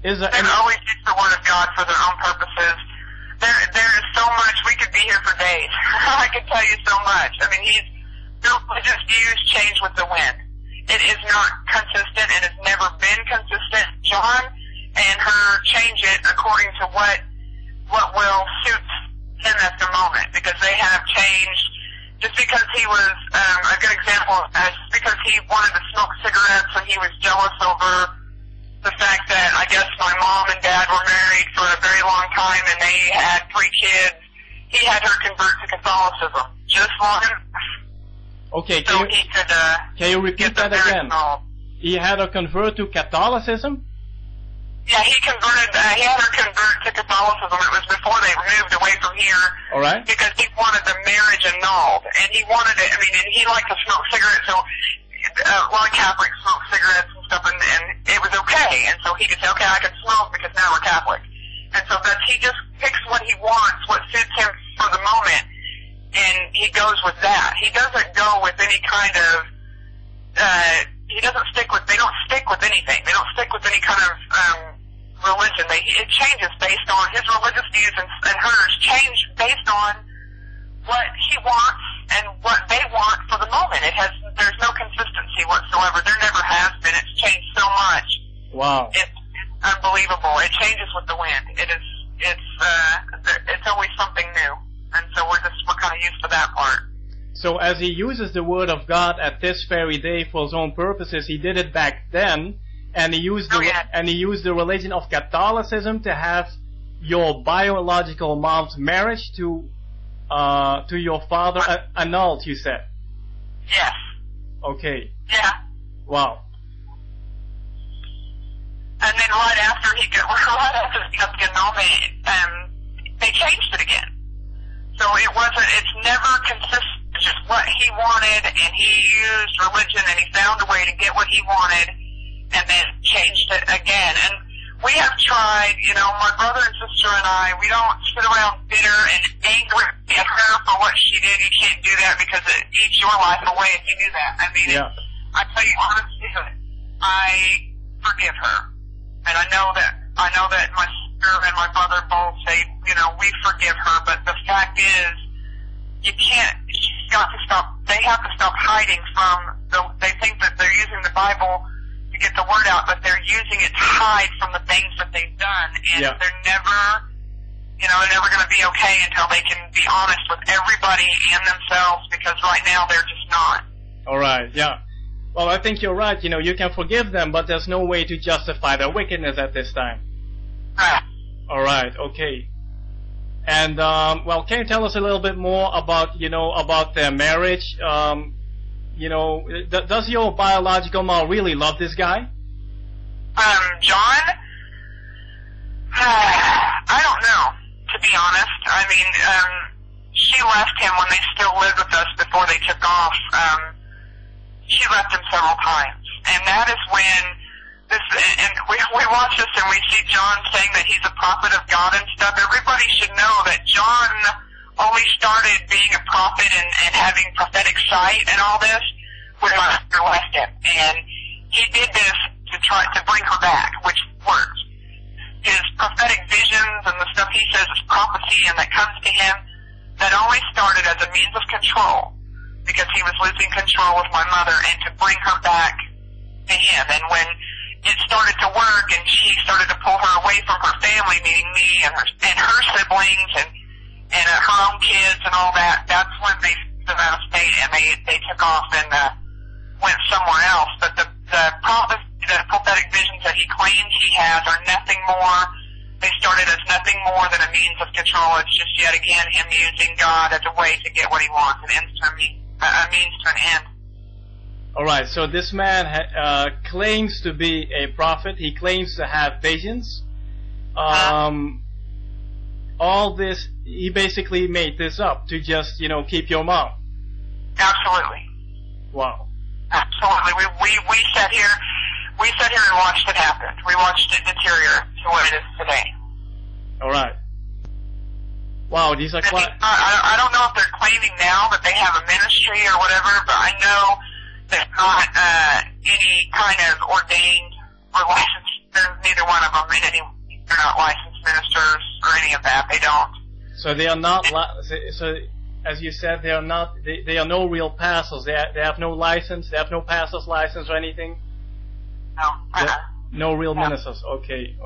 Is there They've always used the Word of God for their own purposes. There is so much. We could be here for days. I could tell you so much. I mean, their religious views change with the wind. It is not consistent. It has never been consistent. John and her change it according to what will suit him at the moment, because they have changed. Just because he was, a good example, just because he wanted to smoke cigarettes and he was jealous over the fact that I guess my mom and dad were married for a very long time and they had 3 kids, he had her convert to Catholicism. Just long enough. Okay, so he could, can you repeat that again? Annulled. He had her convert to Catholicism? Yeah, he had her convert to Catholicism. It was before they moved away from here. All right. Because he wanted the marriage annulled. And he wanted it, and he liked to smoke cigarettes, so a lot of Catholics smoke cigarettes and stuff, and it was okay. And so he could say, okay, I can smoke because now we're Catholic. And so he just picks what he wants, what suits him for the moment, and he goes with that. He doesn't go with any kind of, they don't stick with anything. They don't stick with any kind of, religion. It changes based on his religious views, and hers change based on what he wants and what they want for the moment. There's no consistency whatsoever. There never has been. It's changed so much. Wow. It's unbelievable. It changes with the wind. It's always something new. And so we're kind of used to that part. So as he uses the Word of God at this very day for his own purposes, he did it back then, and he used the religion of Catholicism to have your biological mom's marriage to your father annulled, you said? Yes. Okay. Yeah. Wow. And then right after he got the annulment, they changed it again. So it's never consistent. It's just what he wanted, and he used religion, and he found a way to get what he wanted, and then changed it again. And we have tried, my brother and sister and I, we don't sit around bitter and angry at her for what she did. You can't do that because it eats your life away if you do that. I mean, yeah. I tell you honestly, I forgive her. And I know that my sister and my brother both say, we forgive her, but the fact is, she's got to stop, they have to stop hiding from they think that they're using the Bible to get the word out, but they're using it to hide from the things that they've done, and they're never going to be okay until they can be honest with everybody and themselves, because right now they're just not. Alright, yeah. Well, I think you're right, you can forgive them, but there's no way to justify their wickedness at this time. Right. Alright, okay. And, can you tell us a little bit more about their marriage? Does your biological mom really love this guy? John? I don't know, to be honest. I mean, she left him when they still lived with us before they took off. She left him several times. And that is when we watch this and we see John saying that he's a prophet of God and stuff. Everybody should know that John only started being a prophet and having prophetic sight and all this when my sister left him. And he did this to try to bring her back, which worked. His prophetic visions and the stuff he says is prophecy and that comes to him, that only started as a means of control, because he was losing control with my mother, and to bring her back to him. And when it started to work and she started to pull her away from her family, meaning me and her siblings and her own kids and all that, that's when they moved out of state and they took off and went somewhere else. But the prophetic visions that he claims he has are nothing more. They started as nothing more than a means of control. It's just yet again him using God as a way to get what he wants, a means to an end. Alright, so this man claims to be a prophet. He claims to have visions. All this, he basically made this up to just, keep your mom. Absolutely. Wow. Absolutely. We sat here and watched it happen. We watched it deteriorate to what it is today. Alright. Wow, these are quite... I don't know if they're claiming now that they have a ministry or whatever, but I know there's not any kind of ordained relationship. There's neither one of them in any they're not licensed ministers or any of that. They don't. So they are not. So as you said, they are not. They are no real pastors. They have no license. They have no pastor's license or anything. No. No real ministers. Okay.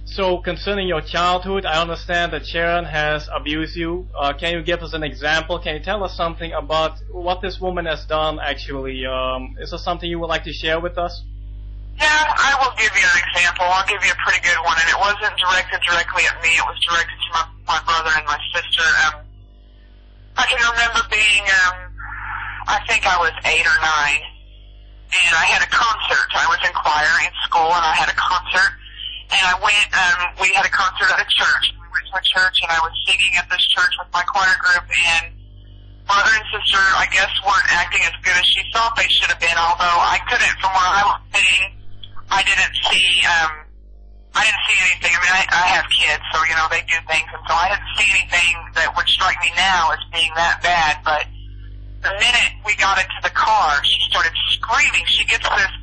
So concerning your childhood, I understand that Sheren has abused you. Can you give us an example? Can you tell us something about what this woman has done actually? Is there something you would like to share with us? Yeah, I will give you an example. I'll give you a pretty good one, and it wasn't directed directly at me. It was directed to my brother and my sister. I can remember being, I think I was 8 or 9, and I had a concert. I was in choir in school, and I had a concert. And I went, we had a concert at a church. We went to a church, and I was singing at this church with my choir group, and brother and sister, I guess, weren't acting as good as she thought they should have been, although I couldn't, from where I was sitting, I didn't see anything. I mean, I have kids, so, you know, they do things, and so I didn't see anything that would strike me now as being that bad, but the minute we got into the car, she started screaming. She gets this,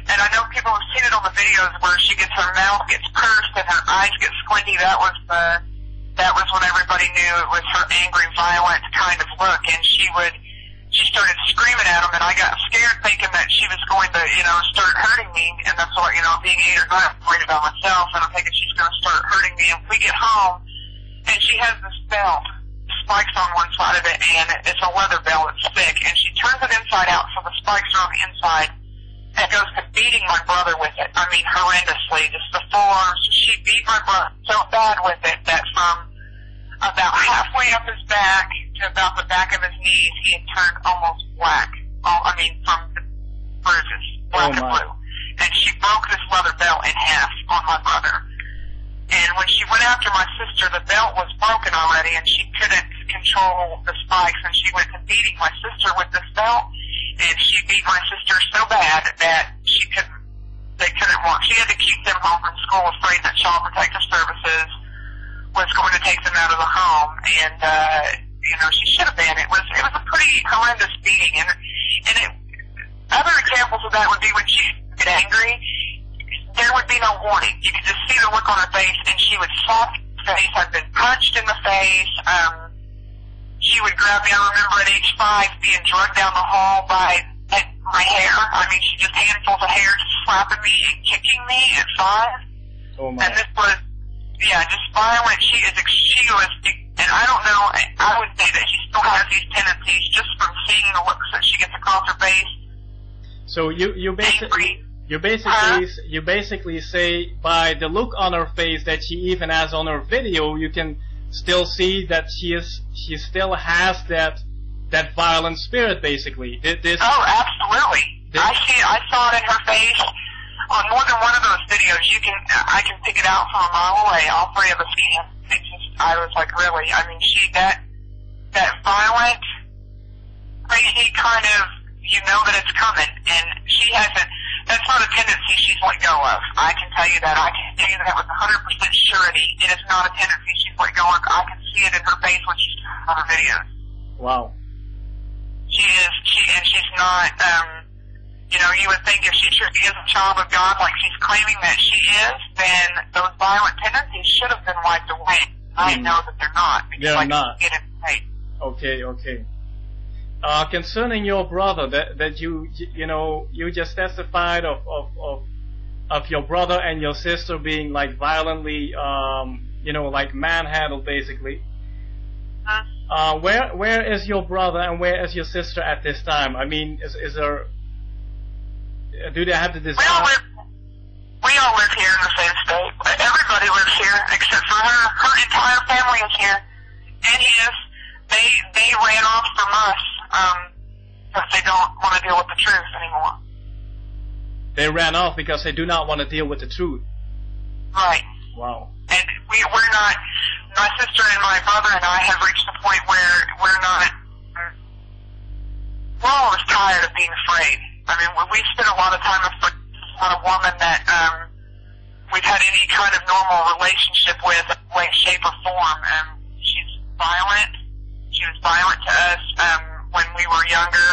and I know people have seen it on the videos where she gets, her mouth gets pursed and her eyes get squinty. That was when everybody knew it was her angry, violent kind of look. And she started screaming at him, and I got scared thinking that she was going to, you know, start hurting me. And that's what, you know, being 8 or 9, I'm worried about myself, and I'm thinking she's going to start hurting me. And we get home, and she has this belt, spikes on one side of it, and it's a leather belt. It's thick, and she turns it inside out so the spikes are on the inside. And goes to beating my brother with it. I mean, horrendously. Just the forearms. She beat my brother so bad with it that from about halfway up his back to about the back of his knees, he had turned almost black. From the bruises, black and blue. And she broke this leather belt in half on my brother. And when she went after my sister, the belt was broken already, and she couldn't control the spikes, and she went to beating my sister with this belt. And she beat my sister so bad that she had to keep them home from school, afraid that Child Protective Services was going to take them out of the home. And, you know, she should have been. It was a pretty horrendous beating. And other examples of that would be when she would get angry, there would be no warning. You could just see the look on her face, and she would slap her face. I've been punched in the face. She would grab me. I remember at age 5 being drugged down the hall by my hair. I mean, she just handfuls of hair just slapping me and kicking me at 5. Oh my. And this was, just violent. She was, and I don't know, I would say that she still has these tendencies just from seeing the looks that she gets across her face. So you basically say by the look on her face that she even has on her video, you can still see that she still has that violent spirit, basically. Oh, absolutely. I saw it in her face on more than one of those videos. I can pick it out from a mile away. All 3 of us can. I was like, really? I mean, that violent, crazy kind of, you know that it's coming, and she hasn't. That's not a tendency she's let go of. I can tell you that. I can tell you that with 100% surety. It is not a tendency she's let go of. I can see it in her face when she's on her videos. Wow. She's not, you know, you would think if she truly is a child of God like she's claiming that she is, then those violent tendencies should have been wiped away. I know that they're not. They're not. Get it right. Okay. Concerning your brother, that you just testified of your brother and your sister being like violently, like manhandled basically. Where is your brother and where is your sister at this time? I mean, is there? Do they have the desire? We all live here in the same state. Everybody lives here except for her. Her entire family is here, and they ran off from us because they don't want to deal with the truth anymore. They ran off because they do not want to deal with the truth. Right. Wow. And we're not. My sister and my brother and I have reached the point where we're not. We're always tired of being afraid. I mean, we spent a lot of time with not a woman that we've had any kind of normal relationship with, way, shape, or form. She's violent. She was violent to us when we were younger.